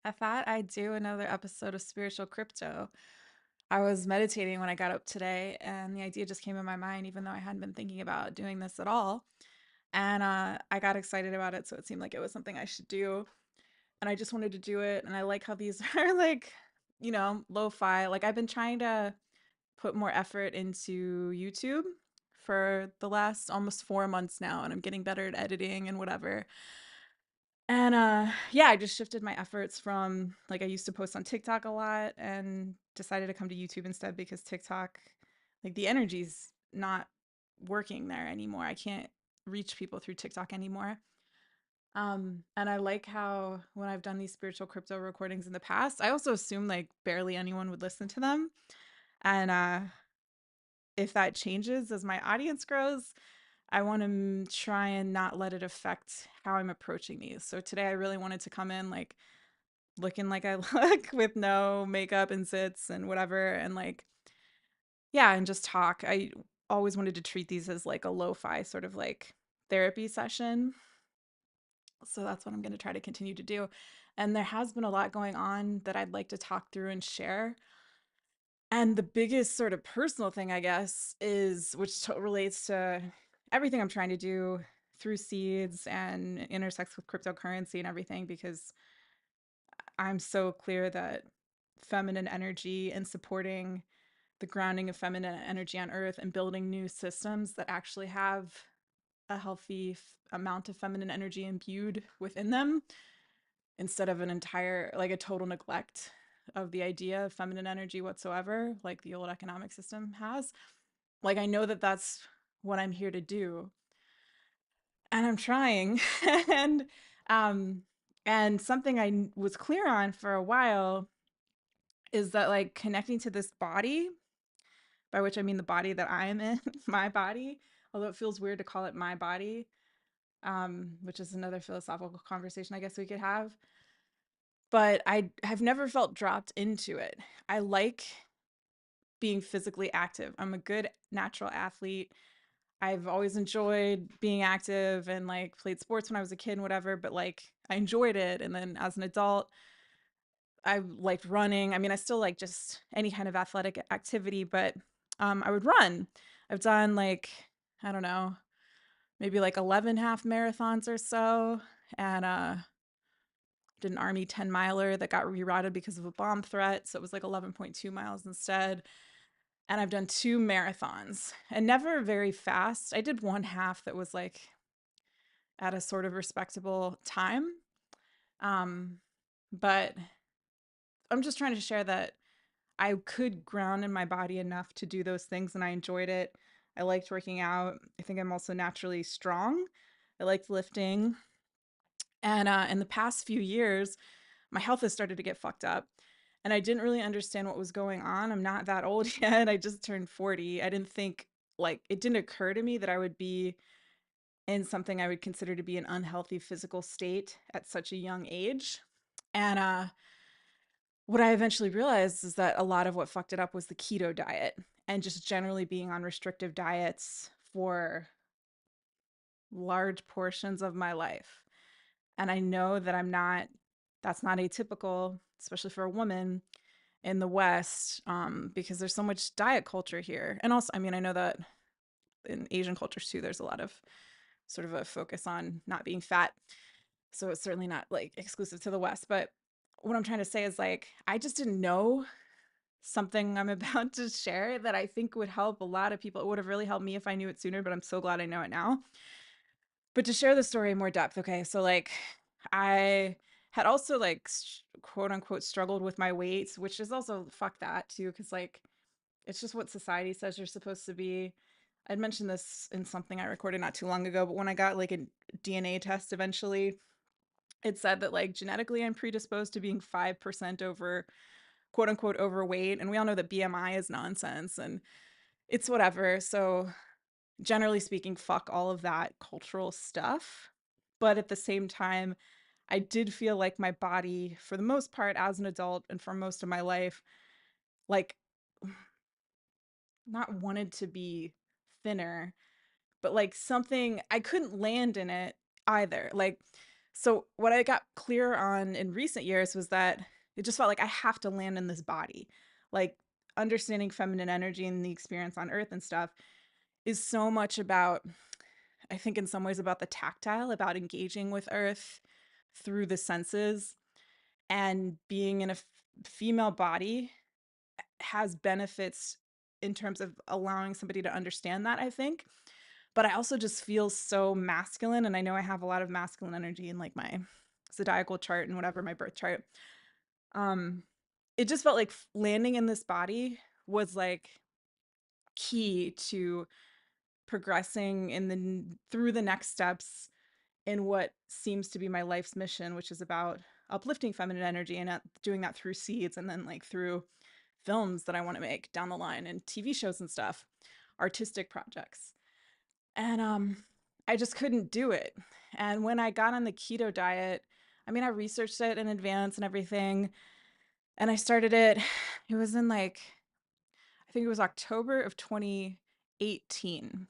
I thought I'd do another episode of Spiritual Crypto. I was meditating when I got up today, and the idea just came in my mind, even though I hadn't been thinking about doing this at all. And I got excited about it, so it seemed like it was something I should do. And I just wanted to do it. And I like how these are like, lo-fi. Like I've been trying to put more effort into YouTube for the last almost 4 months now, and I'm getting better at editing and whatever. And yeah, I just shifted my efforts from like I used to post on TikTok a lot and decided to come to YouTube instead because TikTok, like the energy's not working there anymore. I can't reach people through TikTok anymore. And I like how when I've done these spiritual crypto recordings in the past, I also assume like barely anyone would listen to them. And if that changes as my audience grows, I want to try and not let it affect how I'm approaching these. So today I really wanted to come in like looking like I look with no makeup and zits and whatever and like yeah, and just talk. I always wanted to treat these as like a lo-fi sort of like therapy session. So that's what I'm going to try to continue to do. And there has been a lot going on that I'd like to talk through and share. And the biggest sort of personal thing, I guess, is which relates to everything I'm trying to do through seeds and intersects with cryptocurrency and everything, because I'm so clear that feminine energy and supporting the grounding of feminine energy on earth and building new systems that actually have a healthy amount of feminine energy imbued within them instead of an entire, like a total neglect of the idea of feminine energy whatsoever, like the old economic system has. Like, I know that that's what I'm here to do, and I'm trying. and, um, and something I was clear on for a while is that, like, connecting to this body, by which I mean the body that I am in, my body, although it feels weird to call it my body, which is another philosophical conversation I guess we could have. But I have never felt dropped into it. I like being physically active. I'm a good natural athlete. I've always enjoyed being active and like played sports when I was a kid and whatever, but like I enjoyed it. And then as an adult, I liked running. I mean, I still like just any kind of athletic activity, but I would run. I've done like, I don't know, maybe like 11 half marathons or so. And did an Army 10 miler that got rerouted because of a bomb threat. So it was like 11.2 miles instead. And I've done 2 marathons and never very fast. I did one half that was like at a sort of respectable time. Um, but I'm just trying to share that I could ground in my body enough to do those things and I enjoyed it. I liked working out. I think I'm also naturally strong. I liked lifting. And in the past few years, my health has started to get fucked up. And I didn't really understand what was going on. I'm not that old yet. I just turned 40. I didn't think, like, it didn't occur to me that I would be in something I would consider to be an unhealthy physical state at such a young age. And what I eventually realized is that a lot of what fucked it up was the keto diet and just generally being on restrictive diets for large portions of my life. And I know that that's not atypical, especially for a woman in the West, because there's so much diet culture here. And also, I mean, I know that in Asian cultures too, there's a lot of sort of a focus on not being fat. So it's certainly not like exclusive to the West. But what I'm trying to say is like, I just didn't know something I'm about to share that I think would help a lot of people. It would have really helped me if I knew it sooner, but I'm so glad I know it now. But to share the story in more depth, okay, so like I had also like quote unquote struggled with my weight, which is also fuck that too, because like it's just what society says you're supposed to be. I'd mentioned this in something I recorded not too long ago, but when I got like a DNA test eventually, it said that like genetically I'm predisposed to being 5% over quote unquote overweight. And we all know that BMI is nonsense and it's whatever. So generally speaking, fuck all of that cultural stuff. But at the same time, I did feel like my body, for the most part, as an adult and for most of my life, like not wanted to be thinner, but like something I couldn't land in it either. Like So what I got clear on in recent years was that it just felt like I have to land in this body. Like understanding feminine energy and the experience on earth and stuff is so much about, I think in some ways about the tactile, about engaging with earth through the senses, and being in a female body has benefits in terms of allowing somebody to understand that, I think. But I also just feel so masculine, and I know I have a lot of masculine energy in like my zodiacal chart and whatever, my birth chart. Um it just felt like landing in this body was like key to progressing in the through the next steps in what seems to be my life's mission, which is about uplifting feminine energy and doing that through seeds, and then like through films that I want to make down the line and TV shows and stuff, artistic projects. And I just couldn't do it. And when I got on the keto diet, I mean, I researched it in advance and everything, and I started it. It was in like, I think it was October of 2018.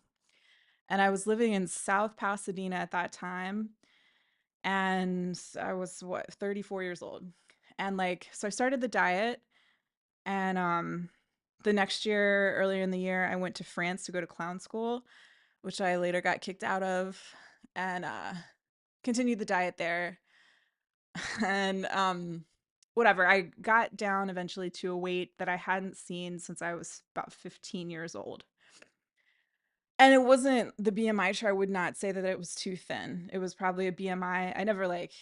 And I was living in South Pasadena at that time. And I was what, 34 years old. And like, so I started the diet. And the next year, earlier in the year, I went to France to go to clown school, which I later got kicked out of, and continued the diet there. And whatever, I got down eventually to a weight that I hadn't seen since I was about 15 years old. And it wasn't the BMI chart. I would not say that it was too thin. It was probably a BMI. I never like,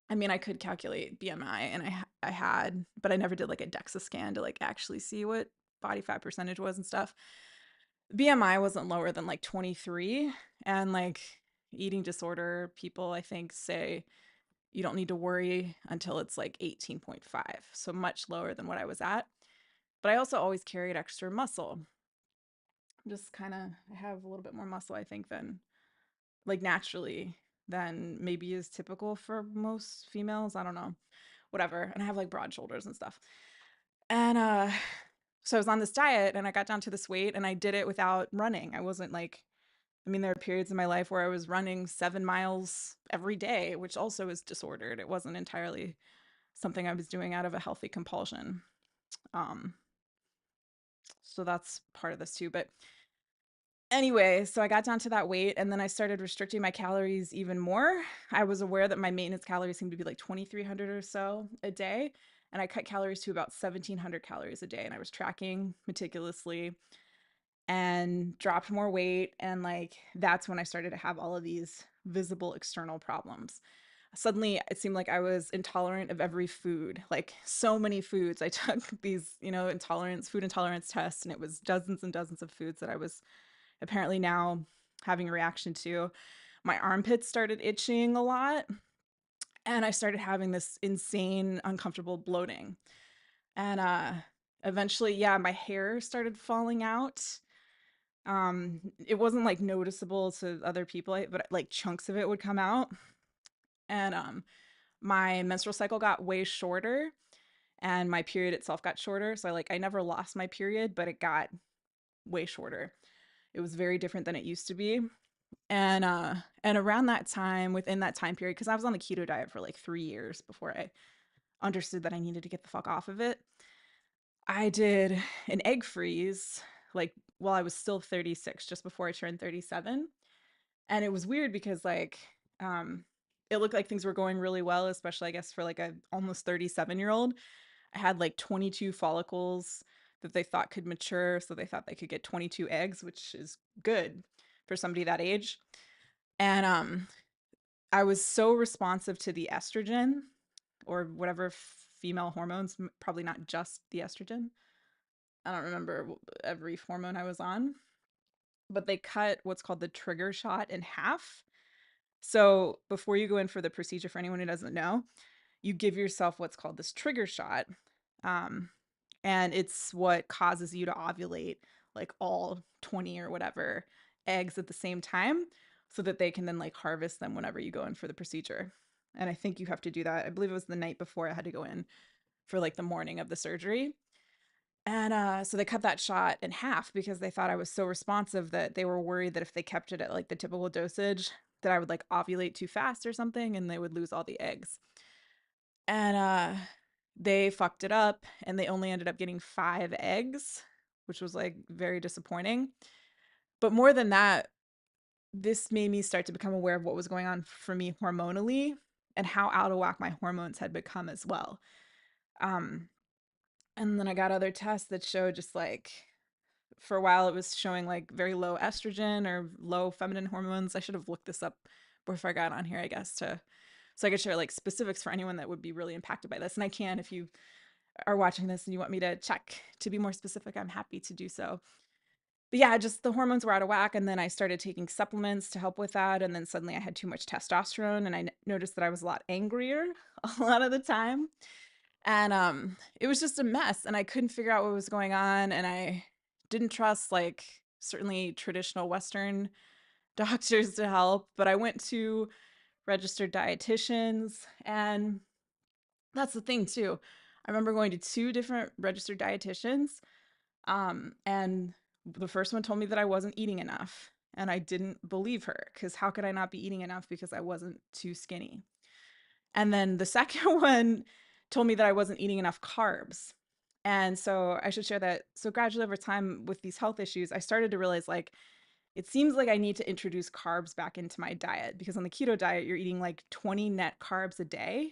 I mean, I could calculate BMI, and I had, but I never did like a DEXA scan to like actually see what body fat percentage was and stuff. BMI wasn't lower than like 23, and like eating disorder people I think say you don't need to worry until it's like 18.5, so much lower than what I was at. But I also always carried extra muscle. Just kind of, I have a little bit more muscle I think than like naturally than maybe is typical for most females. I don't know, whatever. And I have like broad shoulders and stuff. And so I was on this diet and I got down to this weight, and I did it without running. I wasn't like, I mean, there are periods in my life where I was running 7 miles every day, which also is disordered. It wasn't entirely something I was doing out of a healthy compulsion. Um, so that's part of this too. But anyway, so I got down to that weight, and then I started restricting my calories even more. I was aware that my maintenance calories seemed to be like 2,300 or so a day. And I cut calories to about 1,700 calories a day. And I was tracking meticulously and dropped more weight. And like, that's when I started to have all of these visible external problems. Suddenly, it seemed like I was intolerant of every food, like so many foods. I took these, food intolerance tests, and it was dozens and dozens of foods that I was apparently now having a reaction to. My armpits started itching a lot, and I started having this insane, uncomfortable bloating. And eventually, yeah, my hair started falling out. It wasn't like noticeable to other people, but like chunks of it would come out. And my menstrual cycle got way shorter, and my period itself got shorter. So I never lost my period, but it got way shorter. It was very different than it used to be. And around that time, within that time period, because I was on the keto diet for like 3 years before I understood that I needed to get the fuck off of it, I did an egg freeze like while I was still 36, just before I turned 37. And it was weird because um it looked like things were going really well, especially I guess for like a almost 37-year-old. I had like 22 follicles that they thought could mature, so they thought they could get 22 eggs, which is good for somebody that age. And I was so responsive to the estrogen or whatever female hormones, probably not just the estrogen. I don't remember every hormone I was on, but they cut what's called the trigger shot in half. So before you go in for the procedure, for anyone who doesn't know, you give yourself what's called this trigger shot. Um, and it's what causes you to ovulate like all 20 or whatever eggs at the same time, so that they can then like harvest them whenever you go in for the procedure. And I think you have to do that. I believe it was the night before I had to go in for like the morning of the surgery. And so they cut that shot in half because they thought I was so responsive that they were worried that if they kept it at like the typical dosage, that I would like ovulate too fast or something and they would lose all the eggs. And they fucked it up and they only ended up getting 5 eggs, which was like very disappointing. But more than that, this made me start to become aware of what was going on for me hormonally and how out of whack my hormones had become as well. Um, and then I got other tests that showed just like for a while it was showing like very low estrogen or low feminine hormones. I should have looked this up before I got on here, I guess, to so I could share like specifics for anyone that would be really impacted by this. And I can, if you are watching this and you want me to check to be more specific, I'm happy to do so. But yeah, just the hormones were out of whack. And then I started taking supplements to help with that. And then suddenly I had too much testosterone and I noticed that I was a lot angrier a lot of the time. And it was just a mess. And I couldn't figure out what was going on. And I didn't trust like certainly traditional Western doctors to help. But I went to registered dietitians. And that's the thing too. I remember going to 2 different registered dietitians. And the first one told me that I wasn't eating enough. And I didn't believe her because how could I not be eating enough because I wasn't too skinny? And then the second one told me that I wasn't eating enough carbs. And so I should share that. So gradually over time with these health issues, I started to realize like it seems like I need to introduce carbs back into my diet because on the keto diet, you're eating like 20 net carbs a day,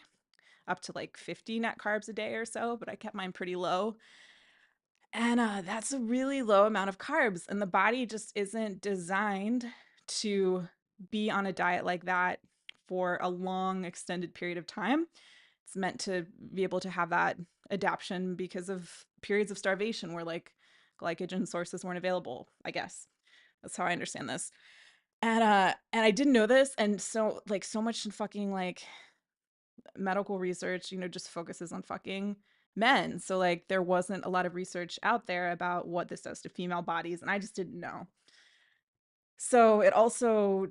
up to like 50 net carbs a day or so, but I kept mine pretty low. And that's a really low amount of carbs. And the body just isn't designed to be on a diet like that for a long, extended period of time. It's meant to be able to have that adaptation because of periods of starvation where like glycogen sources weren't available, I guess. That's how I understand this. And I didn't know this. And so like so much in fucking like medical research, just focuses on fucking men. So like there wasn't a lot of research out there about what this does to female bodies and I just didn't know. So it also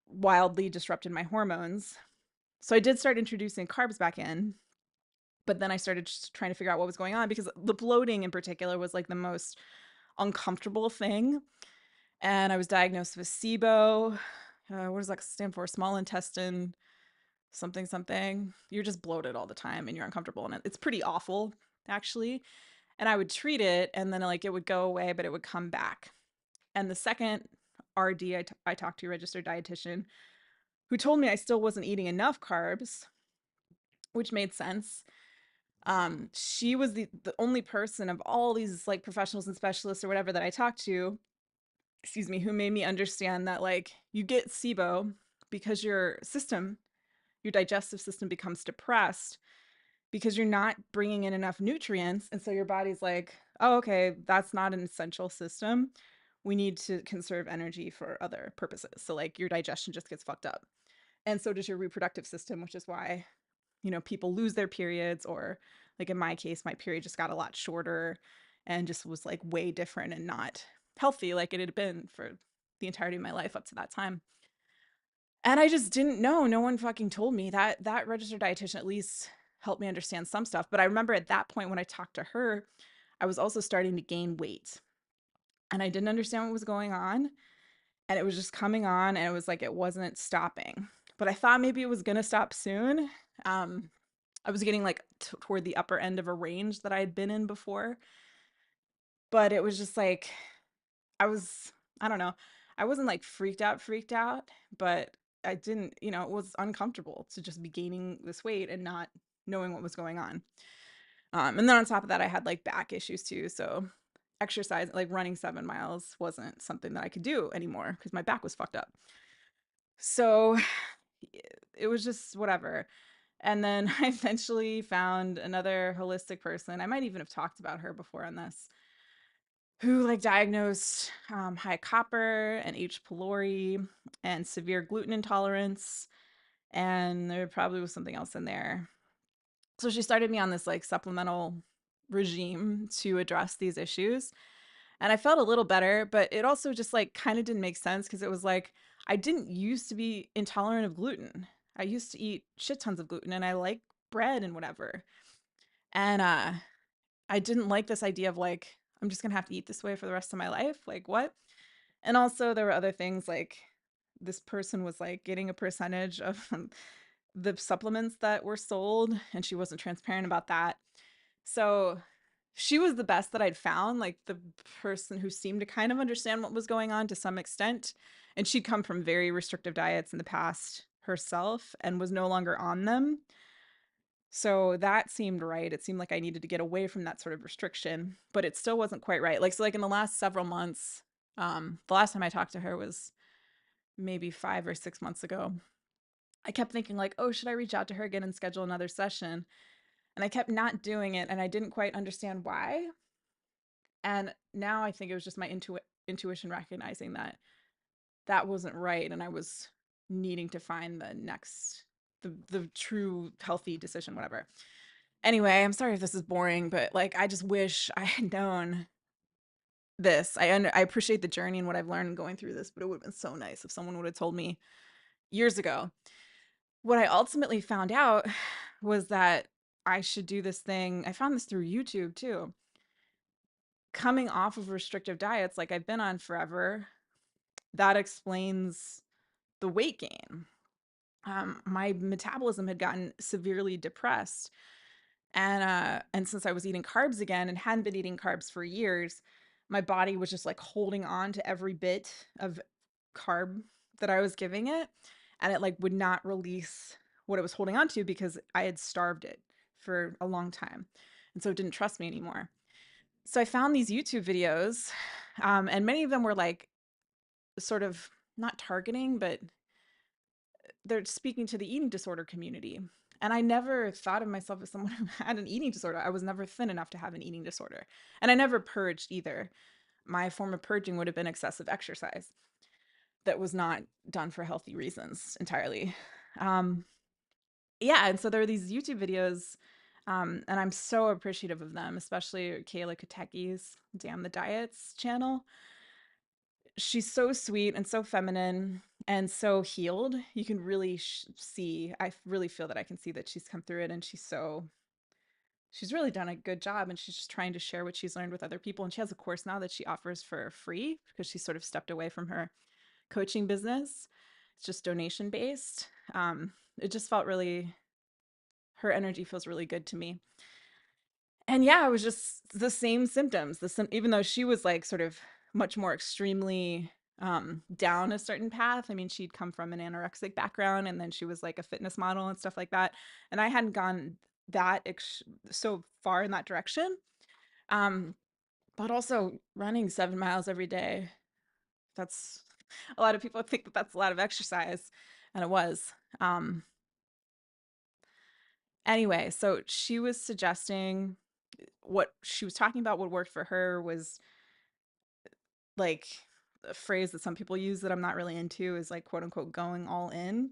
wildly disrupted my hormones. So I did start introducing carbs back in, but then I started just trying to figure out what was going on because the bloating in particular was like the most uncomfortable thing. And I was diagnosed with SIBO. What does that stand for? Small intestine something something. You're just bloated all the time and you're uncomfortable and it's pretty awful actually. And I would treat it and then like it would go away but it would come back. And the second RD I talked to, a registered dietitian, who told me I still wasn't eating enough carbs, which made sense. She was the only person of all these like professionals and specialists or whatever that I talked to, excuse me, who made me understand that like you get SIBO because your digestive system becomes depressed because you're not bringing in enough nutrients. And so your body's like, oh, okay, that's not an essential system. We need to conserve energy for other purposes. So like your digestion just gets fucked up. And so does your reproductive system, which is why, people lose their periods or like in my case, my period just got a lot shorter and just was like way different and not healthy like it had been for the entirety of my life up to that time. And I just didn't know. No one fucking told me that registered dietitian at least helped me understand some stuff. But I remember at that point when I talked to her, I was also starting to gain weight and I didn't understand what was going on. And it was just coming on and it was like it wasn't stopping. But I thought maybe it was going to stop soon. Um, I was getting like toward the upper end of a range that I had been in before. But it was just like I was, I don't know. I wasn't like freaked out, but I didn't, it was uncomfortable to just be gaining this weight and not knowing what was going on. And then on top of that, I had like back issues too. So exercise, like running 7 miles, wasn't something that I could do anymore because my back was fucked up. So it was just whatever. And then I eventually found another holistic person. I might even have talked about her before on this, who like diagnosed high copper and H. pylori and severe gluten intolerance. And there probably was something else in there. So she started me on this like supplemental regime to address these issues. And I felt a little better, but it also just like kind of didn't make sense because it was like I didn't used to be intolerant of gluten. I used to eat shit tons of gluten and I like bread and whatever. And I didn't like this idea of like, I'm just gonna have to eat this way for the rest of my life. Like, what? And also, there were other things like this person was like getting a percentage of the supplements that were sold, and she wasn't transparent about that. So she was the best that I'd found, like the person who seemed to kind of understand what was going on to some extent. And she'd come from very restrictive diets in the past herself and was no longer on them. So that seemed right. It seemed like I needed to get away from that sort of restriction, but it still wasn't quite right. Like, so like in the last several months, the last time I talked to her was maybe 5 or 6 months ago. I kept thinking like, oh, should I reach out to her again and schedule another session? And I kept not doing it, and I didn't quite understand why. And now I think it was just my intuition recognizing that that wasn't right, and I was needing to find the true healthy decision, whatever. Anyway, I'm sorry if this is boring, but like I just wish I had known this. I appreciate the journey and what I've learned going through this, but it would have been so nice if someone would have told me years ago. What I ultimately found out was that I should do this thing. I found this through YouTube too. Coming off of restrictive diets like I've been on forever, that explains the weight gain. My metabolism had gotten severely depressed, and since I was eating carbs again and hadn't been eating carbs for years, my body was just like holding on to every bit of carb that I was giving it, and it like would not release what it was holding on to because I had starved it for a long time, and so it didn't trust me anymore. So I found these YouTube videos, and many of them were like sort of not targeting, but they're speaking to the eating disorder community. And I never thought of myself as someone who had an eating disorder. I was never thin enough to have an eating disorder. And I never purged either. My form of purging would have been excessive exercise that was not done for healthy reasons entirely. Um, yeah. And so there are these YouTube videos, and I'm so appreciative of them, especially Kayla Kateki's Damn the Diets channel. She's so sweet and so feminine and so healed. You can really see, I really feel that I can see that she's come through it, and she's really done a good job, and she's just trying to share what she's learned with other people. And she has a course now that she offers for free because she sort of stepped away from her coaching business. It's just donation based. It just felt really, her energy feels really good to me. And yeah, it was just the same symptoms. Even though she was like sort of much more extremely down a certain path. I mean, she'd come from an anorexic background, and then she was like a fitness model and stuff like that. And I hadn't gone so far in that direction. Um, but also running 7 miles every day. That's a lot of people think that that's a lot of exercise, and it was. Um, anyway, so she was suggesting what she was talking about. What worked for her was like a phrase that some people use that I'm not really into is like quote unquote going all in.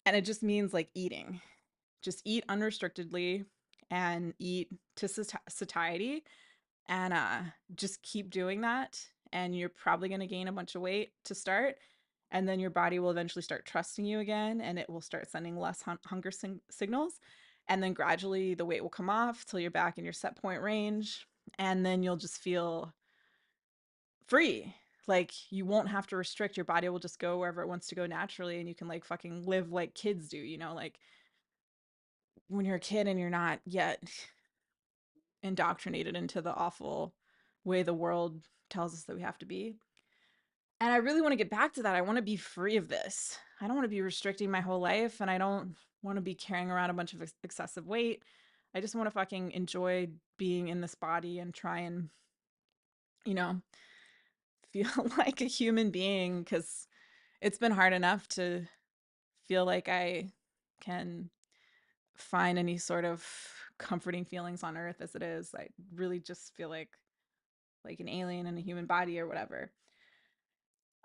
And it just means like eating. Just eat unrestrictedly and eat to satiety, and just keep doing that, and you're probably going to gain a bunch of weight to start, and then your body will eventually start trusting you again, and it will start sending less hunger signals, and then gradually the weight will come off till you're back in your set point range, and then you'll just feel free. Like you won't have to restrict. Your body will just go wherever it wants to go naturally, and you can like fucking live like kids do, like when you're a kid and you're not yet indoctrinated into the awful way the world tells us that we have to be. And I really want to get back to that. I want to be free of this. I don't want to be restricting my whole life, and I don't want to be carrying around a bunch of excessive weight. I just want to fucking enjoy being in this body and try and, you know, feel like a human being, because it's been hard enough to feel like I can find any sort of comforting feelings on earth as it is. I really just feel like an alien in a human body or whatever.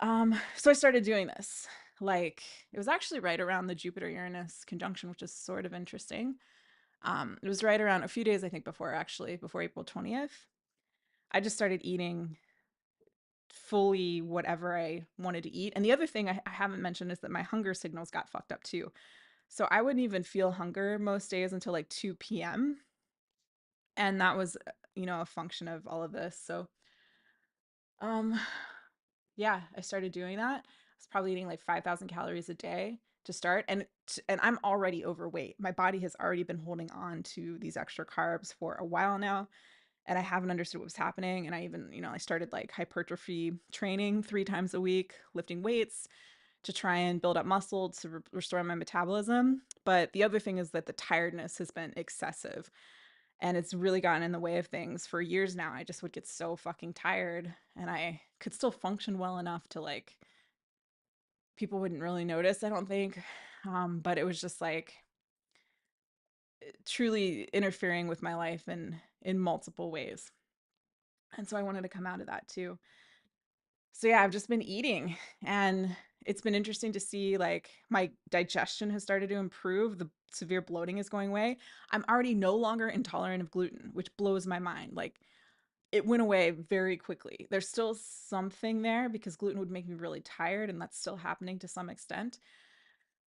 So I started doing this. Like it was actually right around the Jupiter Uranus conjunction, which is sort of interesting. It was right around a few days, I think, before April 20th. I just started eating fully whatever I wanted to eat. And the other thing I haven't mentioned is that my hunger signals got fucked up too. So I wouldn't even feel hunger most days until like 2 p.m. And that was, a function of all of this. So, um, yeah, I started doing that. was probably eating like 5,000 calories a day to start. And I'm already overweight. My body has already been holding on to these extra carbs for a while now, and I haven't understood what was happening. And I even, I started like hypertrophy training 3 times a week, lifting weights to try and build up muscle to restore my metabolism. But the other thing is that the tiredness has been excessive, and it's really gotten in the way of things for years now. I just would get so fucking tired, and I could still function well enough to like people wouldn't really notice, I don't think. But it was just like truly interfering with my life in multiple ways. And so I wanted to come out of that too. So yeah, I've just been eating, and it's been interesting to see like my digestion has started to improve. The severe bloating is going away. I'm already no longer intolerant of gluten, which blows my mind. Like it went away very quickly. There's still something there because gluten would make me really tired, and that's still happening to some extent.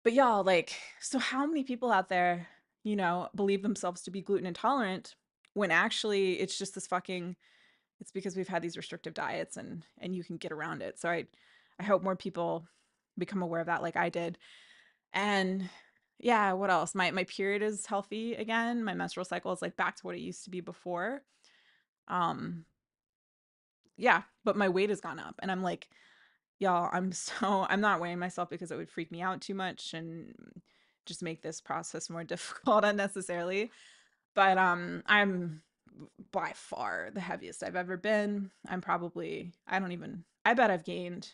But y'all, like, so how many people out there, believe themselves to be gluten intolerant when actually it's just this fucking it's because we've had these restrictive diets, and you can get around it. So I hope more people become aware of that like I did. And yeah, what else? My period is healthy again. My menstrual cycle is like back to what it used to be before. Um yeah, but my weight has gone up, and I'm like, y'all, I'm not weighing myself because it would freak me out too much and just make this process more difficult unnecessarily. But I'm by far the heaviest I've ever been. I'm probably, I bet I've gained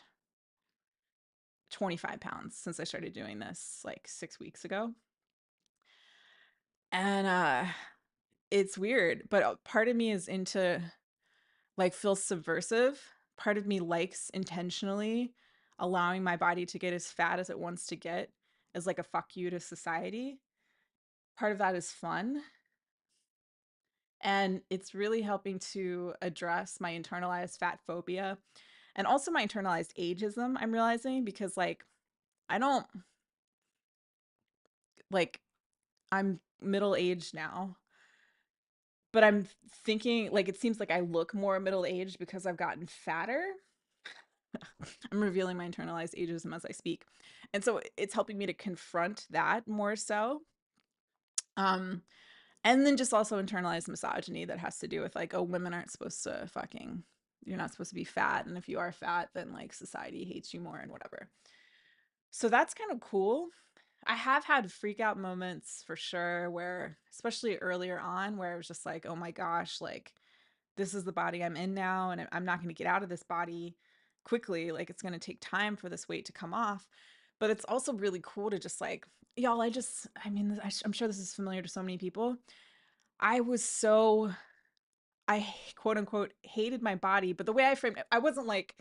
25 pounds since I started doing this like 6 weeks ago. And it's weird, but part of me is into like feels subversive. Part of me likes intentionally allowing my body to get as fat as it wants to get as like a fuck you to society. Part of that is fun. And it's really helping to address my internalized fat phobia and also my internalized ageism, I'm realizing, because like I don't like I'm middle aged now, but I'm thinking like it seems like I look more middle aged because I've gotten fatter. I'm revealing my internalized ageism as I speak. And so it's helping me to confront that more so. Um, and then just also internalized misogyny that has to do with like, oh, women aren't supposed to fucking, you're not supposed to be fat. And if you are fat, then like society hates you more and whatever. So that's kind of cool. I have had freak out moments for sure where, especially earlier on, where it was just like, oh my gosh, like this is the body I'm in now, and I'm not going to get out of this body quickly. Like it's going to take time for this weight to come off. But it's also really cool to just like, y'all, I mean, I'm sure this is familiar to so many people. I was so, I quote unquote hated my body, but the way I framed it, I wasn't like,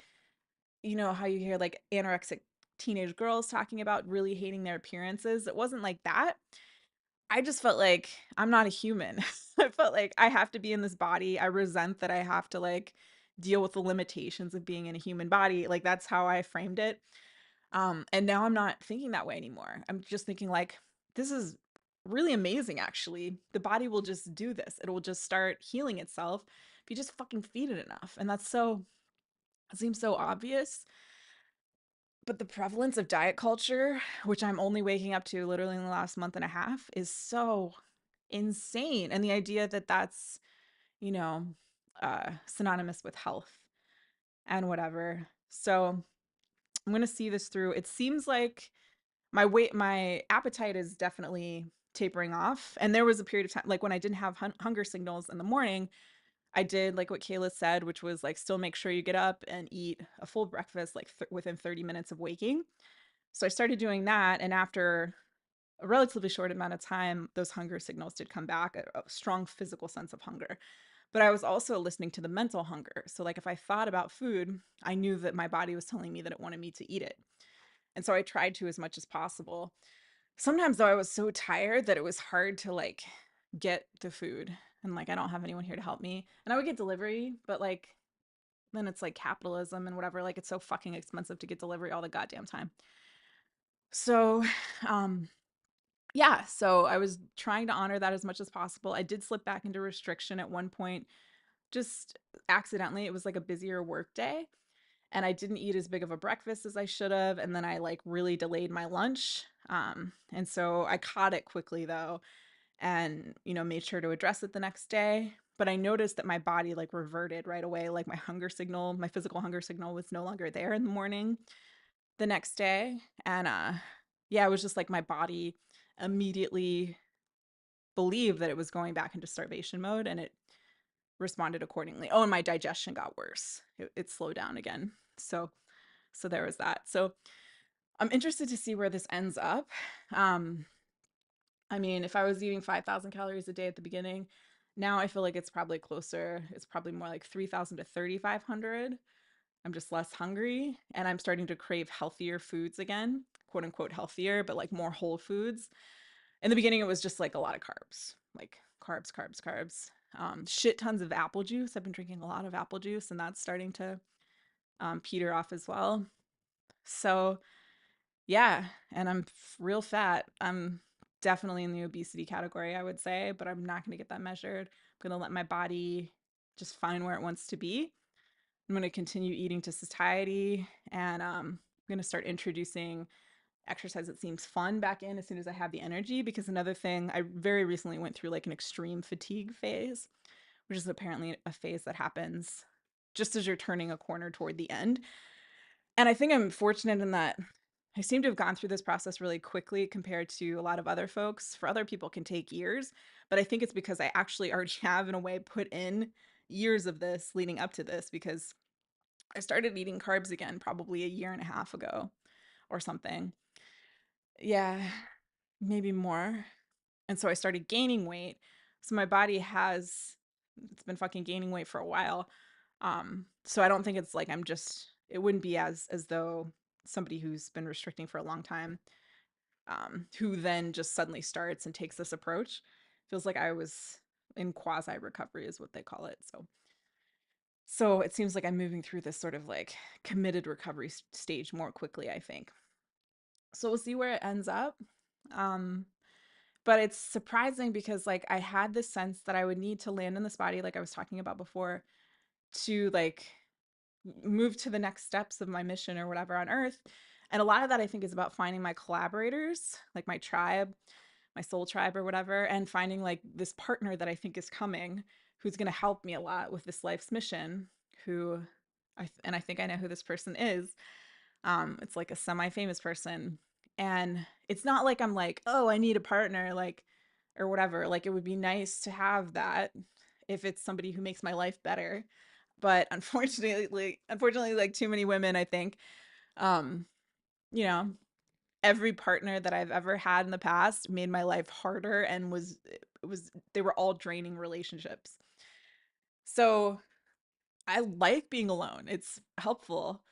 how you hear like anorexic teenage girls talking about really hating their appearances. It wasn't like that. I just felt like I'm not a human. I felt like I have to be in this body. I resent that I have to like deal with the limitations of being in a human body. Like that's how I framed it. And now I'm not thinking that way anymore. I'm just thinking like this is really amazing actually. The body will just do this. It will just start healing itself if you just fucking feed it enough. And it seems so obvious, but the prevalence of diet culture, which I'm only waking up to literally in the last month and a half, is so insane. And the idea that that's, you know, synonymous with health and whatever. So I'm going to see this through. It seems like my appetite is definitely tapering off. And there was a period of time, like when I didn't have hunger signals in the morning, I did like what Kayla said, which was like still make sure you get up and eat a full breakfast like within 30 minutes of waking. So I started doing that. And after a relatively short amount of time, those hunger signals did come back, a strong physical sense of hunger. But I was also listening to the mental hunger. So, like, if I thought about food, I knew that my body was telling me that it wanted me to eat it. And so I tried to as much as possible. Sometimes, though, I was so tired that it was hard to like get the food. And like, I don't have anyone here to help me. And I would get delivery, but like, then it's like capitalism and whatever. Like, it's so fucking expensive to get delivery all the goddamn time. So, um, yeah, so I was trying to honor that as much as possible. I did slip back into restriction at one point, just accidentally. It was like a busier work day. and I didn't eat as big of a breakfast as I should have, and then I like really delayed my lunch. And so I caught it quickly though, and made sure to address it the next day. But I noticed that my body like reverted right away. Like my physical hunger signal was no longer there in the morning the next day. And yeah, it was just like my body immediately believed that it was going back into starvation mode, and it responded accordingly. Oh, and my digestion got worse. It slowed down again. So there was that. So I'm interested to see where this ends up. Um, I mean, if I was eating 5,000 calories a day at the beginning, now I feel like it's probably closer. It's probably more like 3,000 to 3,500. I'm just less hungry, and I'm starting to crave healthier foods again, quote unquote healthier, but like more whole foods. In the beginning, it was just like a lot of carbs, like carbs, carbs, carbs. Shit tons of apple juice. I've been drinking a lot of apple juice, and that's starting to peter off as well. So yeah, and I'm real fat. I'm definitely in the obesity category, I would say, but I'm not going to get that measured. I'm going to let my body just find where it wants to be. I'm going to continue eating to satiety, and I'm going to start introducing exercise that seems fun back in as soon as I have the energy. Because another thing, I very recently went through like an extreme fatigue phase, which is apparently a phase that happens just as you're turning a corner toward the end. And I think I'm fortunate in that I seem to have gone through this process really quickly compared to a lot of other folks. For other people, it can take years, but I think it's because I actually already have, in a way, put in years of this leading up to this, because I started eating carbs again probably a year and a half ago or something. Yeah, maybe more. And so I started gaining weight. So my body it's been fucking gaining weight for a while. So I don't think it's like it wouldn't be as though somebody who's been restricting for a long time, who then just suddenly starts and takes this approach. Feels like I was in quasi recovery is what they call it. So it seems like I'm moving through this sort of like committed recovery stage more quickly, I think. So we'll see where it ends up. Um, but it's surprising because like I had this sense that I would need to land in this body, like I was talking about before, to like move to the next steps of my mission or whatever on earth. And a lot of that I think is about finding my collaborators, like my tribe, my soul tribe or whatever, and finding like this partner that I think is coming, who's going to help me a lot with this life's mission, who and I think I know who this person is. It's like a semi-famous person. And it's not like I'm like, oh, I need a partner, like, or whatever. Like, it would be nice to have that if it's somebody who makes my life better. But unfortunately, like too many women, I think, um, you know, every partner that I've ever had in the past made my life harder, and they were all draining relationships. So I like being alone. It's helpful.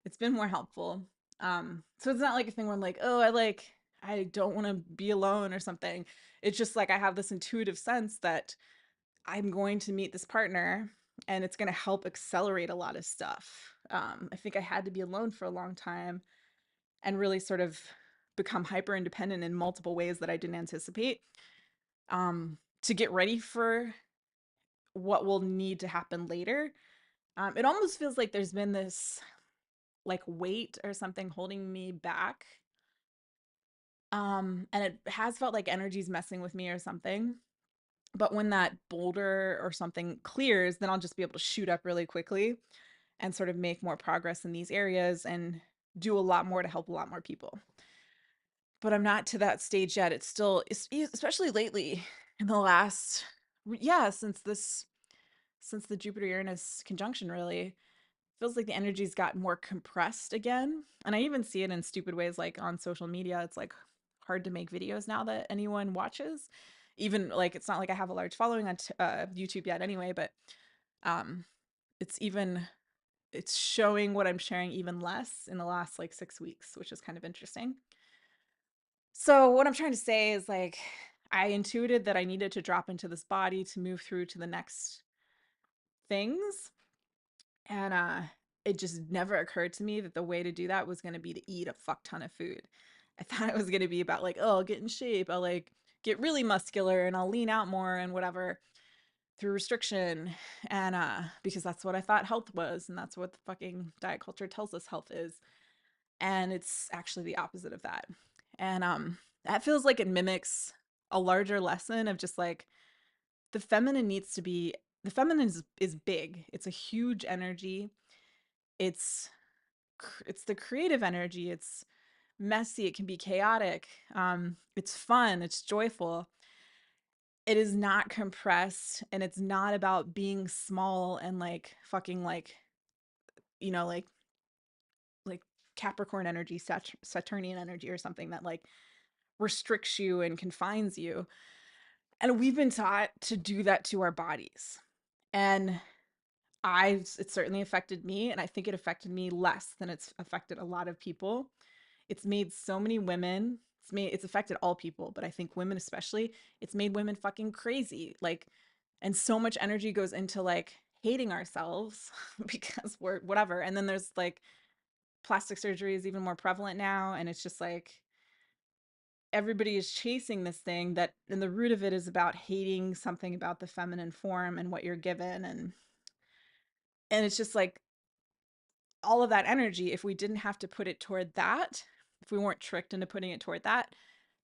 It's been more helpful. So it's not like a thing where I'm like, oh, I don't want to be alone or something. It's just like I have this intuitive sense that I'm going to meet this partner, and it's going to help accelerate a lot of stuff. I think I had to be alone for a long time and really sort of become hyper independent in multiple ways that I didn't anticipate, to get ready for what will need to happen later. It almost feels like there's been this like weight or something holding me back. And it has felt like energy's messing with me or something. But when that boulder or something clears, then I'll just be able to shoot up really quickly and sort of make more progress in these areas and do a lot more to help a lot more people. But I'm not to that stage yet. It's still, especially lately in the last, yeah, since the Jupiter Uranus conjunction, really feels like the energy's got more compressed again. And I even see it in stupid ways, like on social media. It's like hard to make videos now that anyone watches. Even like it's not like I have a large following on YouTube yet anyway, but um it's even it's showing what I'm sharing even less in the last like 6 weeks, which is kind of interesting. So what I'm trying to say is like I intuited that I needed to drop into this body to move through to the next things. And it just never occurred to me that the way to do that was going to be to eat a fuck ton of food. I thought it was going to be about like, oh, I'll get in shape, I'll like get really muscular and I'll lean out more and whatever. through restriction, and because that's what I thought health was, and that's what the fucking diet culture tells us health is. And it's actually the opposite of that. And that feels like it mimics a larger lesson of just like the feminine needs to be the feminine is big. It's a huge energy. It's it's the creative energy. It's messy, it can be chaotic. It's fun, it's joyful. It is not compressed, and it's not about being small and like fucking like, you know, like Capricorn energy, Saturnian energy or something that like restricts you and confines you. And we've been taught to do that to our bodies. And it certainly affected me, and I think it affected me less than it's affected a lot of people. It's made so many women, it's affected all people, but I think women especially, it's made women fucking crazy. Like, and so much energy goes into like hating ourselves because we're whatever. And then there's like plastic surgery is even more prevalent now, and it's just like everybody is chasing this thing that, and the root of it is about hating something about the feminine form and what you're given. And it's just like all of that energy, if we didn't have to put it toward that, if we weren't tricked into putting it toward that,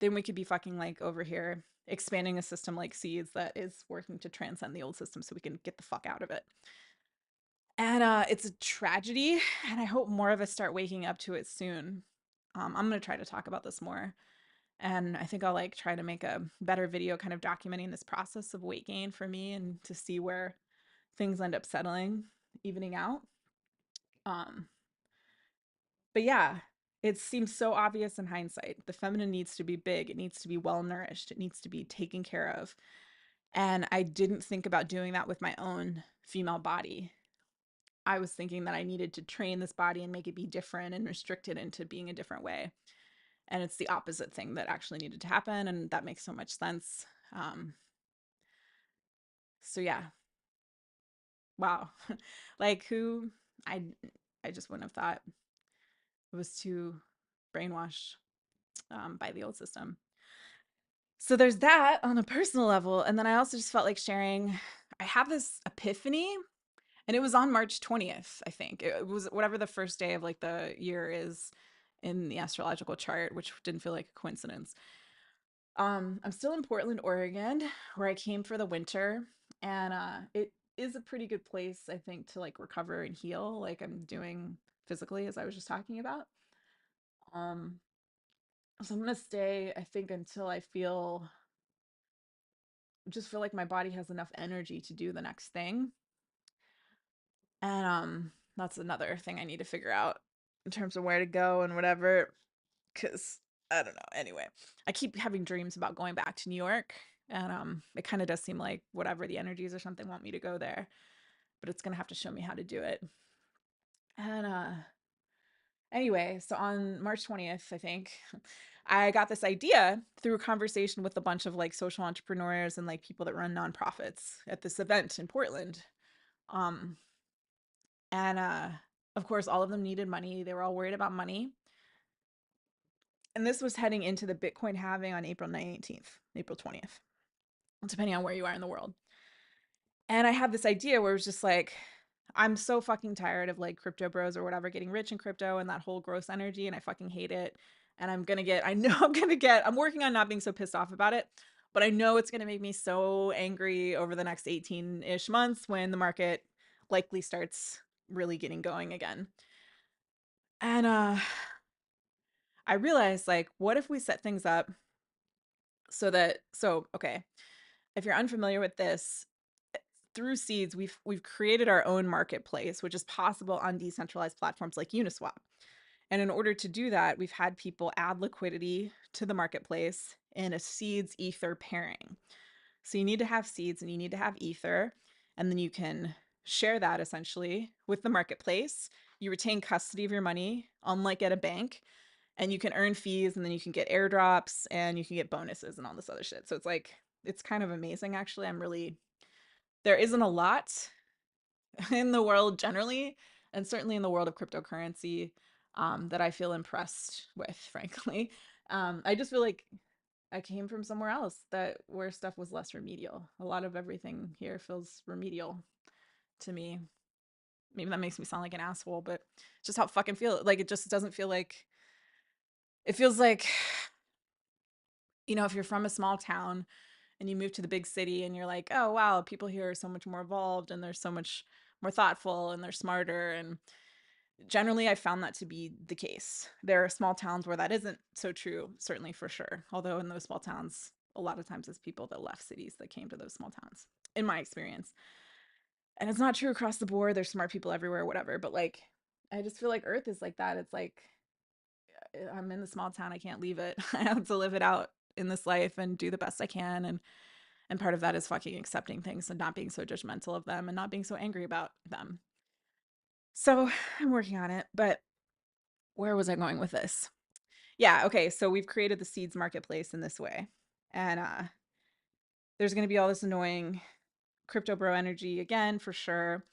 then we could be fucking like over here expanding a system like seeds that is working to transcend the old system so we can get the fuck out of it. And it's a tragedy, and I hope more of us start waking up to it soon. I'm gonna try to talk about this more, and I think I'll like try to make a better video kind of documenting this process of weight gain for me and to see where things end up settling, evening out. Um, but yeah, it seems so obvious in hindsight. The feminine needs to be big, it needs to be well nourished, it needs to be taken care of. And I didn't think about doing that with my own female body. I was thinking that I needed to train this body and make it be different and restrict it into being a different way. And it's the opposite thing that actually needed to happen. And that makes so much sense. So yeah, wow. Like who I I just wouldn't have thought it was too brainwashed by the old system. So there's that on a personal level. And then I also just felt like sharing, I have this epiphany, and it was on March 20th, I think. It was whatever the first day of like the year is in the astrological chart, which didn't feel like a coincidence. I'm still in Portland, Oregon, where I came for the winter, and it is a pretty good place, I think, to like recover and heal, like I'm doing physically, as I was just talking about. Um, so I'm gonna stay, I think, until I just feel like my body has enough energy to do the next thing. And that's another thing I need to figure out in terms of where to go and whatever, cuz I don't know. Anyway, I keep having dreams about going back to New York, and it kind of does seem like whatever the energies or something want me to go there, but it's going to have to show me how to do it. And anyway, so on March 20th, I think, I got this idea through a conversation with a bunch of like social entrepreneurs and like people that run nonprofits at this event in Portland. Um, and of course, all of them needed money. They were all worried about money. And this was heading into the Bitcoin halving on April 19th, April 20th, depending on where you are in the world. And I had this idea where it was just like, I'm so fucking tired of like crypto bros or whatever getting rich in crypto and that whole gross energy, and I fucking hate it. And I know I'm working on not being so pissed off about it, but I know it's gonna make me so angry over the next 18-ish months when the market likely starts really getting going again. And I realized, like, what if we set things up okay, if you're unfamiliar with this, through Seeds, we've created our own marketplace, which is possible on decentralized platforms like Uniswap. And in order to do that, we've had people add liquidity to the marketplace in a Seeds Ether pairing. So you need to have Seeds and you need to have Ether, and then you can share that essentially with the marketplace. You retain custody of your money, unlike at a bank, and you can earn fees, and then you can get airdrops and you can get bonuses and all this other shit. So it's like, it's kind of amazing actually. There isn't a lot in the world generally, and certainly in the world of cryptocurrency, that I feel impressed with, frankly. I just feel like I came from somewhere else that where stuff was less remedial. A lot of everything here feels remedial to me. Maybe that makes me sound like an asshole, but just how it fucking feel. Like it just doesn't feel like it feels like, if you're from a small town and you move to the big city and you're like, oh wow, people here are so much more evolved and they're so much more thoughtful and they're smarter. And generally I found that to be the case. There are small towns where that isn't so true, certainly for sure. Although in those small towns, a lot of times it's people that left cities that came to those small towns, in my experience. And it's not true across the board. There's smart people everywhere, whatever. But like, I just feel like Earth is like that. It's like I'm in the small town. I can't leave it. I have to live it out in this life and do the best I can. And part of that is fucking accepting things and not being so judgmental of them and not being so angry about them. So I'm working on it. But where was I going with this? Yeah, okay. So we've created the seeds marketplace in this way. And there's going to be all this annoying crypto bro energy again, for sure.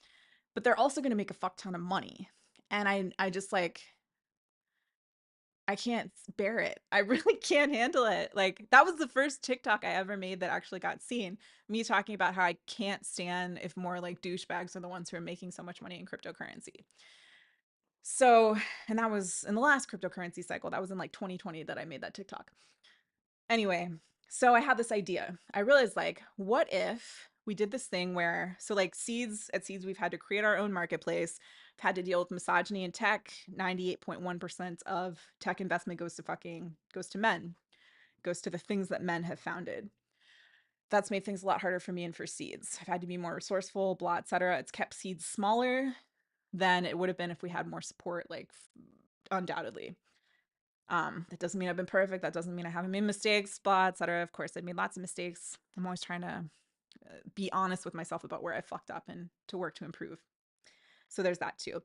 But they're also going to make a fuck ton of money. And I just like, I can't bear it. I really can't handle it. Like, that was the first TikTok I ever made that actually got seen. Me talking about how I can't stand if more like douchebags are the ones who are making so much money in cryptocurrency. So, and that was in the last cryptocurrency cycle. That was in like 2020 that I made that TikTok. Anyway, so I had this idea. I realized, like, what if we did this thing where, so like Seeds, we've had to create our own marketplace, had to deal with misogyny in tech. 98.1% of tech investment goes to men, goes to the things that men have founded. That's made things a lot harder for me and for Seeds. I've had to be more resourceful, blah, et cetera. It's kept Seeds smaller than it would have been if we had more support, like undoubtedly. That doesn't mean I've been perfect. That doesn't mean I haven't made mistakes, blah, etc. Of course, I've made lots of mistakes. I'm always trying to be honest with myself about where I fucked up and to work to improve. So there's that too.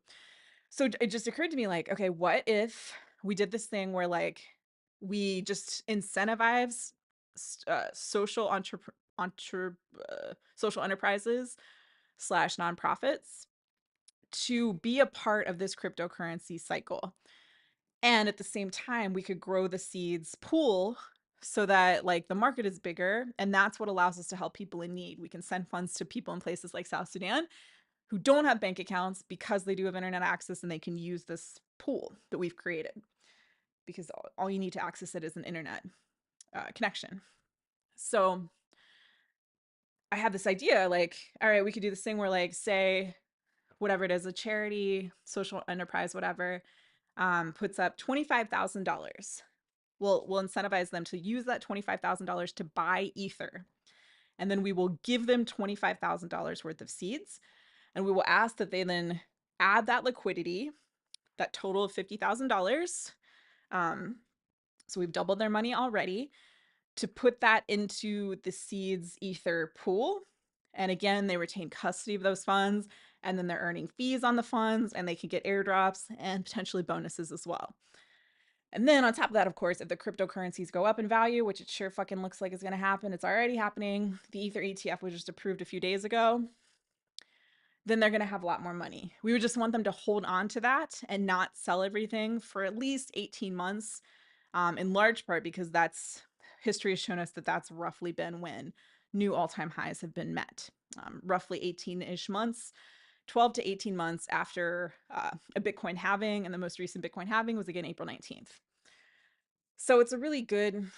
So it just occurred to me, like, okay, what if we did this thing where like we just incentivize social social enterprises slash nonprofits to be a part of this cryptocurrency cycle. And at the same time, we could grow the seeds pool so that like the market is bigger. And that's what allows us to help people in need. We can send funds to people in places like South Sudan who don't have bank accounts because they do have internet access and they can use this pool that we've created because all you need to access it is an internet connection. So I had this idea, like, all right, we could do this thing where like, say, whatever it is, a charity, social enterprise, whatever, puts up $25,000. We'll incentivize them to use that $25,000 to buy Ether. And then we will give them $25,000 worth of seeds. And we will ask that they then add that liquidity, that total of $50,000. So we've doubled their money already, to put that into the Seeds Ether pool. And again, they retain custody of those funds. And then they're earning fees on the funds and they can get airdrops and potentially bonuses as well. And then on top of that, of course, if the cryptocurrencies go up in value, which it sure fucking looks like is going to happen, it's already happening. The Ether ETF was just approved a few days ago. Then they're going to have a lot more money. We would just want them to hold on to that and not sell everything for at least 18 months, in large part because history has shown us that that's roughly been when new all-time highs have been met. Roughly 18-ish months, 12 to 18 months after a Bitcoin halving, and the most recent Bitcoin halving was again April 19th. So it's an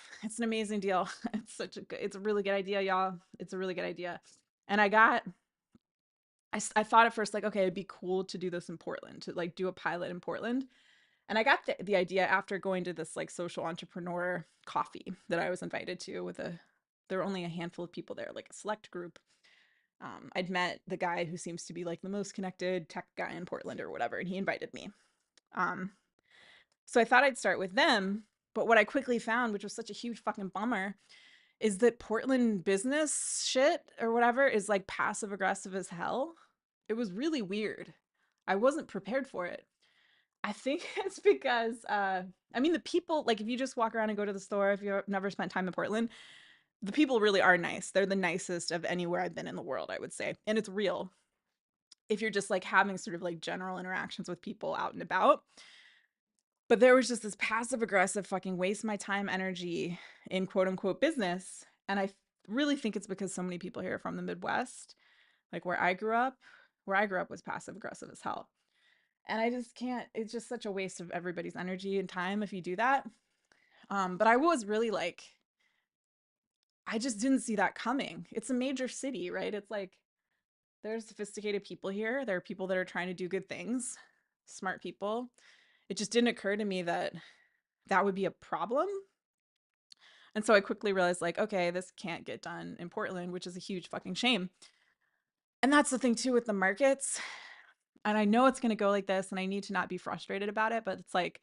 amazing deal. It's a really good idea, y'all. It's a really good idea. And I thought at first, like, okay, it'd be cool to do this in Portland, to like do a pilot in Portland. And I got the idea after going to this like social entrepreneur coffee that I was invited to there were only a handful of people there, like a select group. I'd met the guy who seems to be like the most connected tech guy in Portland or whatever, and he invited me. Um, so I thought I'd start with them. But what I quickly found, which was such a huge fucking bummer, is that Portland business shit or whatever is like passive aggressive as hell. It was really weird. I wasn't prepared for it. I think it's because I mean the people, like if you just walk around and go to the store, if you've never spent time in Portland, the people really are nice. They're the nicest of anywhere I've been in the world, I would say. And it's real. If you're just like having sort of like general interactions with people out and about, But there was just this passive aggressive fucking waste my time energy in quote unquote business. And I really think it's because so many people here are from the Midwest, like where I grew up was passive aggressive as hell. And I just can't, it's just such a waste of everybody's energy and time if you do that. But I was really like, I just didn't see that coming. It's a major city, right? It's like there's sophisticated people here. There are people that are trying to do good things, smart people. It just didn't occur to me that that would be a problem. And so I quickly realized, like, okay, this can't get done in Portland, which is a huge fucking shame. And that's the thing too with the markets. And I know it's going to go like this, and I need to not be frustrated about it, but it's like,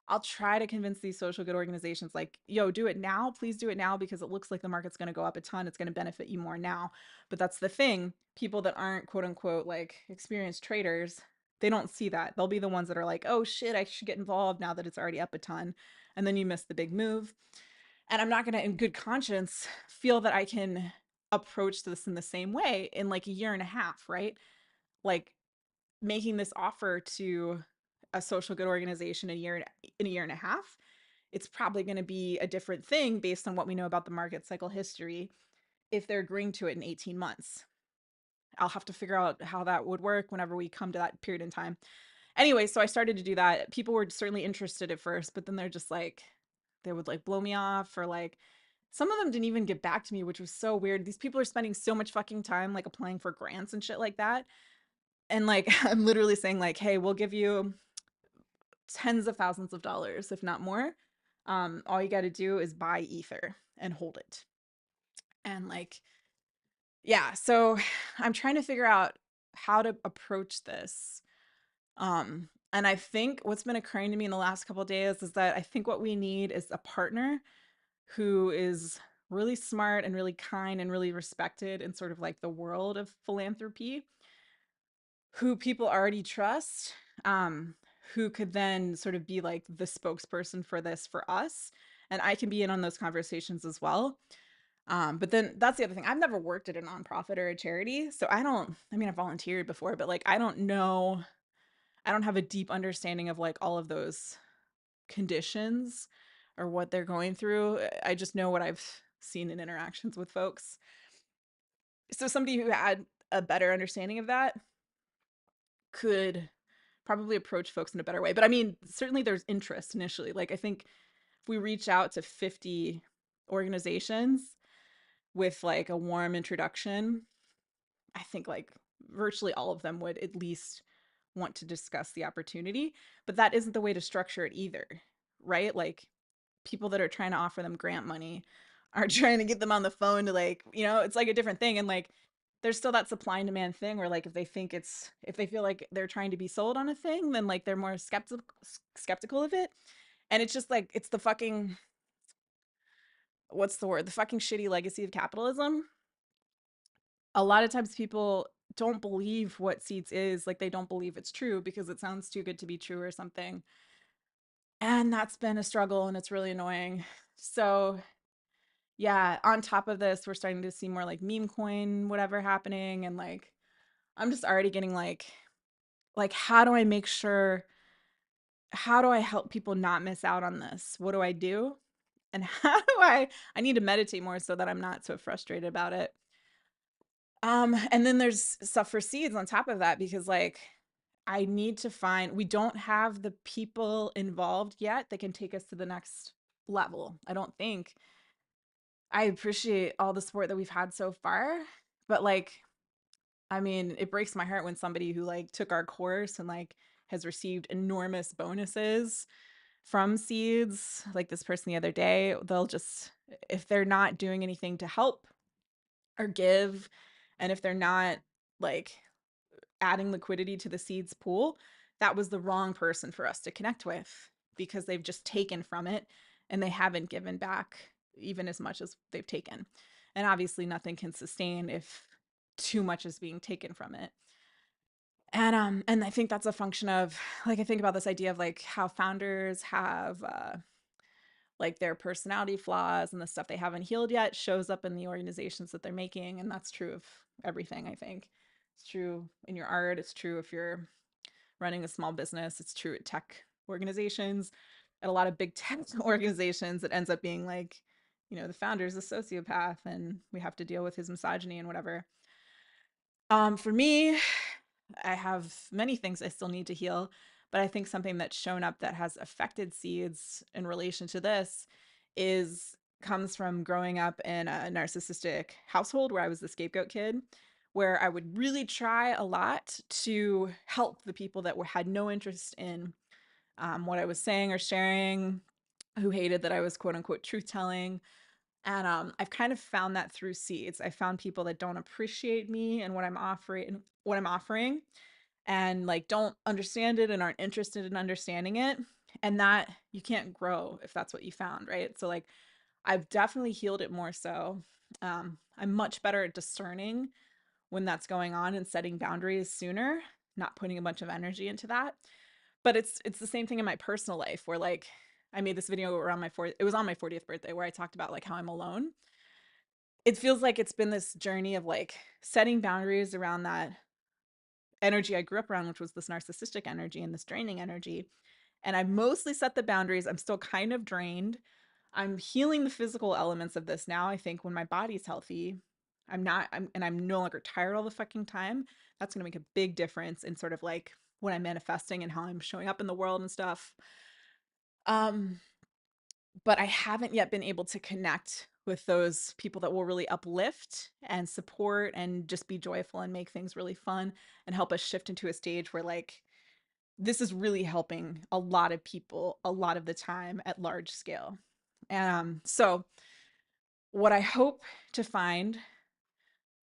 I'll try to convince these social good organizations, like, yo, do it now. Please do it now because it looks like the market's going to go up a ton. It's going to benefit you more now. But that's the thing. People that aren't quote unquote like experienced traders, they don't see that. They'll be the ones that are like, oh shit, I should get involved now that it's already up a ton. And then you miss the big move. And I'm not going to, in good conscience, feel that I can approach this in the same way in like a year and a half, right? Like making this offer to a social good organization in a year and a half, it's probably going to be a different thing based on what we know about the market cycle history if they're agreeing to it in 18 months. I'll have to figure out how that would work whenever we come to that period in time. Anyway, so I started to do that. People were certainly interested at first, but then they're just like, they would like blow me off, or like some of them didn't even get back to me, which was so weird. These people are spending so much fucking time like applying for grants and shit like that. And like I'm literally saying like, hey, we'll give you tens of thousands of dollars, if not more. All you got to do is buy ether and hold it. And like, yeah, so I'm trying to figure out how to approach this. And I think what's been occurring to me in the last couple of days is that I think what we need is a partner who is really smart and really kind and really respected in sort of like the world of philanthropy, who people already trust, who could then sort of be like the spokesperson for this for us. And I can be in on those conversations as well. But then that's the other thing. I've never worked at a nonprofit or a charity. So I mean, I've volunteered before, but like, I don't know, I don't have a deep understanding of like all of those conditions or what they're going through. I just know what I've seen in interactions with folks. So somebody who had a better understanding of that could probably approach folks in a better way. But I mean, certainly there's interest initially. Like I think if we reach out to 50 organizations with like a warm introduction, I think like virtually all of them would at least want to discuss the opportunity. But that isn't the way to structure it either, right? Like people that are trying to offer them grant money are trying to get them on the phone to like, it's like a different thing. And like there's still that supply and demand thing where like if they feel like they're trying to be sold on a thing, then like they're more skeptical of it. And it's just like it's the fucking, what's the word, the fucking shitty legacy of capitalism. A lot of times people don't believe what seeds is, like they don't believe it's true because it sounds too good to be true or something. And that's been a struggle and it's really annoying. So yeah, on top of this, we're starting to see more like meme coin, whatever happening. And like, I'm just already getting like, how do I make sure, how do I help people not miss out on this? What do I do? And how do I need to meditate more so that I'm not so frustrated about it. And then there's stuff for seeds on top of that, because like, I need to find, we don't have the people involved yet that can take us to the next level. I don't think. I appreciate all the support that we've had so far, but like, I mean, it breaks my heart when somebody who like took our course and like has received enormous bonuses from seeds, like this person the other day, they'll just, if they're not doing anything to help or give, and if they're not like adding liquidity to the seeds pool, that was the wrong person for us to connect with, because they've just taken from it and they haven't given back even as much as they've taken. And obviously nothing can sustain if too much is being taken from it. And I think that's a function of, like, I think about this idea of like how founders have like their personality flaws, and the stuff they haven't healed yet shows up in the organizations that they're making. And that's true of everything. I think it's true in your art. It's true if you're running a small business. It's true at tech organizations, at a lot of big tech organizations, it ends up being like, the founder's a sociopath and we have to deal with his misogyny and whatever. For me, I have many things I still need to heal, but I think something that's shown up that has affected seeds in relation to this is comes from growing up in a narcissistic household where I was the scapegoat kid, where I would really try a lot to help the people that had no interest in what I was saying or sharing, who hated that I was quote unquote truth telling. And I've kind of found that through seeds. I found people that don't appreciate me and what I'm offering, and like don't understand it and aren't interested in understanding it. And that you can't grow if that's what you found, right? So like I've definitely healed it more so. I'm much better at discerning when that's going on and setting boundaries sooner, not putting a bunch of energy into that. But it's the same thing in my personal life where like I made this video around it was on my 40th birthday where I talked about like how I'm alone. It feels like it's been this journey of like setting boundaries around that energy I grew up around, which was this narcissistic energy and this draining energy. And I mostly set the boundaries. I'm still kind of drained. I'm healing the physical elements of this now. I think when my body's healthy, I'm no longer tired all the fucking time. That's going to make a big difference in sort of like what I'm manifesting and how I'm showing up in the world and stuff. Um, but I haven't yet been able to connect with those people that will really uplift and support and just be joyful and make things really fun and help us shift into a stage where like this is really helping a lot of people a lot of the time at large scale. So what I hope to find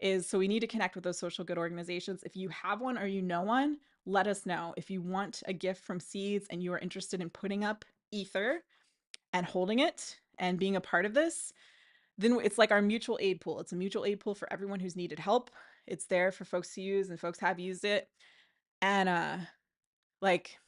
is, so we need to connect with those social good organizations. If you have one or you know one, let us know. If you want a gift from Seeds and you are interested in putting up ether and holding it and being a part of this, then it's like our mutual aid pool. It's a mutual aid pool for everyone who's needed help. It's there for folks to use, and folks have used it. And like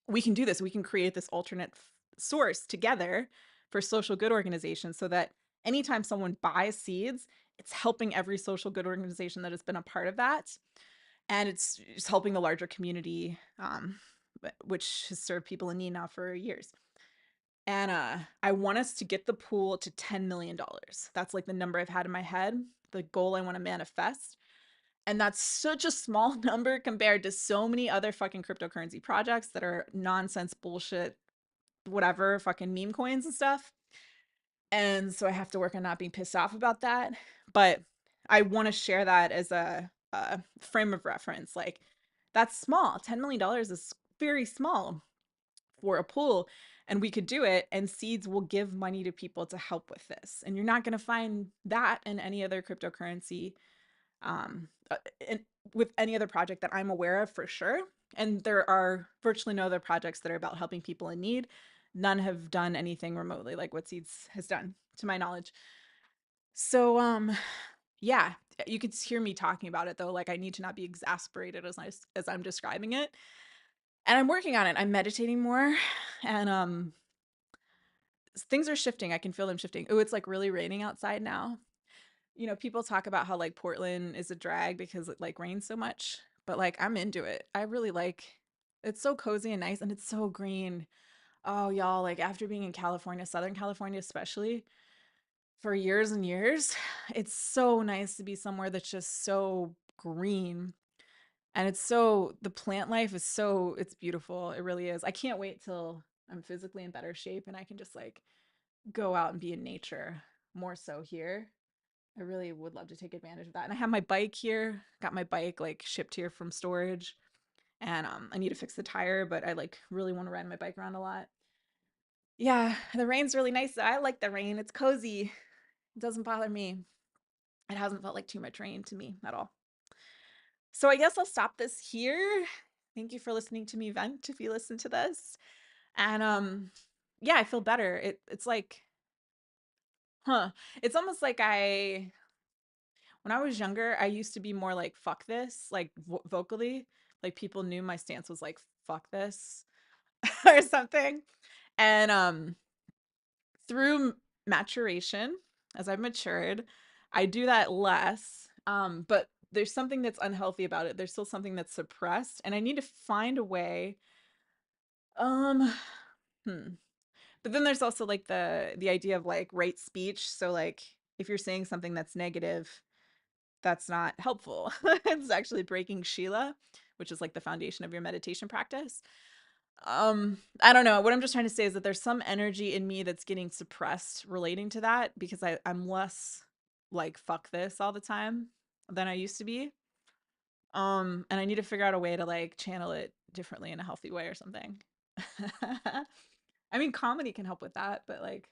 we can do this. We can create this alternate source together for social good organizations so that anytime someone buys seeds, it's helping every social good organization that has been a part of that. And it's helping the larger community, which has served people in need now for years. And I want us to get the pool to $10 million. That's like the number I've had in my head, the goal I want to manifest. And that's such a small number compared to so many other fucking cryptocurrency projects that are nonsense bullshit, whatever, fucking meme coins and stuff. And so I have to work on not being pissed off about that. But I want to share that as a frame of reference. Like, that's small. $10 million is very small for a pool, and we could do it, and Seeds will give money to people to help with this. And you're not going to find that in any other cryptocurrency, um, in, with any other project that I'm aware of for sure. And there are virtually no other projects that are about helping people in need. None have done anything remotely like what Seeds has done, to my knowledge. So, yeah, you could hear me talking about it though. Like I need to not be exasperated as I'm describing it. And I'm working on it. I'm meditating more, and things are shifting. I can feel them shifting. Oh, it's like really raining outside now. People talk about how like Portland is a drag because it like rains so much, but like I'm into it. I really like it's so cozy and nice and it's so green. Oh, y'all, like after being in California, Southern California especially, for years and years, it's so nice to be somewhere that's just so green. And the plant life is it's beautiful. It really is. I can't wait till I'm physically in better shape and I can just like go out and be in nature more so here. I really would love to take advantage of that. And I have my bike here. Got my bike like shipped here from storage. And I need to fix the tire, but I like really want to ride my bike around a lot. Yeah, the rain's really nice. I like the rain. It's cozy. It doesn't bother me. It hasn't felt like too much rain to me at all. So I guess I'll stop this here. Thank you for listening to me vent if you listen to this. And yeah, I feel better. It's like, huh. It's almost like when I was younger, I used to be more like fuck this, like vocally. Like people knew my stance was like fuck this or something. And through maturation, as I've matured, I do that less. But there's something that's unhealthy about it. There's still something that's suppressed, and I need to find a way Um, hmm. But then there's also like the idea of like right speech. So like if you're saying something that's negative, that's not helpful. It's actually breaking Shila, which is like the foundation of your meditation practice. I don't know. What I'm just trying to say is that there's some energy in me that's getting suppressed relating to that because I'm less like fuck this all the time than I used to be. And I need to figure out a way to like channel it differently in a healthy way or something. I mean, comedy can help with that, but like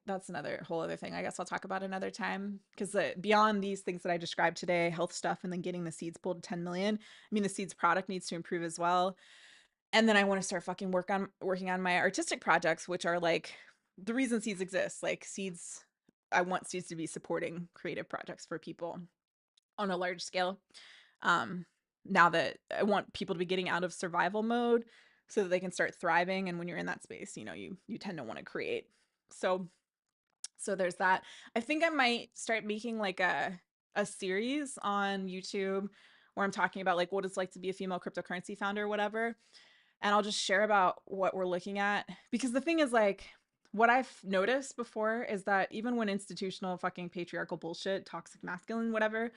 that's another whole other thing. I guess I'll talk about another time because beyond these things that I described today, health stuff, and then getting the seeds pulled to 10 million. I mean, the seeds product needs to improve as well. And then I want to start fucking working on my artistic projects, which are like the reason seeds exist. Like seeds, I want seeds to be supporting creative projects for people on a large scale. Um, Now that I want people to be getting out of survival mode so that they can start thriving. And when you're in that space, you know, you tend to want to create. So there's that. I think I might start making like a series on YouTube where I'm talking about like what it's like to be a female cryptocurrency founder or whatever. And I'll just share about what we're looking at. Because the thing is like what I've noticed before is that even when institutional fucking patriarchal bullshit, toxic masculine, whatever,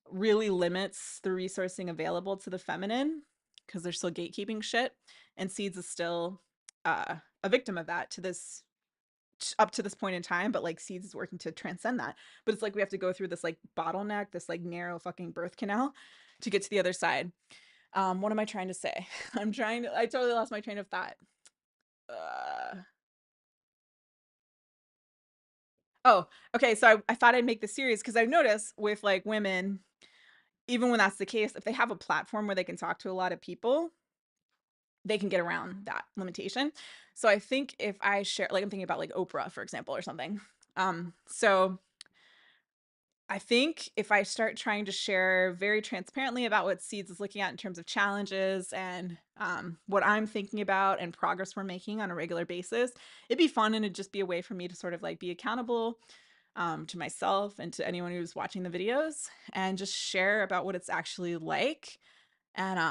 really limits the resourcing available to the feminine, because they're still gatekeeping shit, and Seeds is still a victim of that to this up to this point in time, but like Seeds is working to transcend that. But it's like we have to go through this like bottleneck, this like narrow fucking birth canal to get to the other side. What am I trying to say? I totally lost my train of thought. uh oh, okay, so I thought I'd make the series because I've noticed with like women, even when that's the case, if they have a platform where they can talk to a lot of people, they can get around that limitation. So I think if I share, like I'm thinking about like Oprah, for example, or something. So I think if I start trying to share very transparently about what Seeds is looking at in terms of challenges and what I'm thinking about and progress we're making on a regular basis, it'd be fun and it'd just be a way for me to sort of like be accountable to myself and to anyone who's watching the videos and just share about what it's actually like. And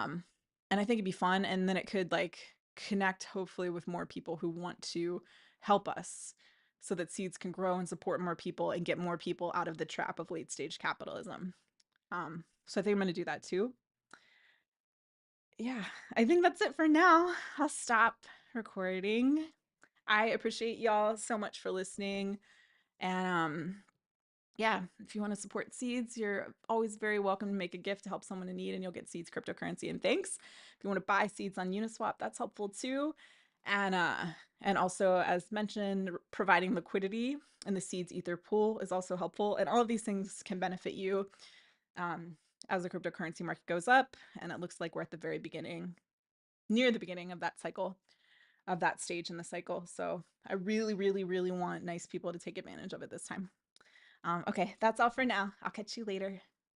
I think it'd be fun, and then it could like connect hopefully with more people who want to help us so that Seeds can grow and support more people and get more people out of the trap of late stage capitalism. So I think I'm going to do that too. Yeah, I think that's it for now. I'll stop recording. I appreciate y'all so much for listening. And yeah, if you want to support Seeds, you're always very welcome to make a gift to help someone in need, and you'll get Seeds cryptocurrency and thanks. If you want to buy Seeds on Uniswap, that's helpful too. And uh, and also, as mentioned, providing liquidity in the Seeds Ether pool is also helpful. And all of these things can benefit you um, as the cryptocurrency market goes up. And it looks like we're at the very beginning, near the beginning of that cycle, of that stage in the cycle. So I really, really, really want nice people to take advantage of it this time. Okay, that's all for now. I'll catch you later.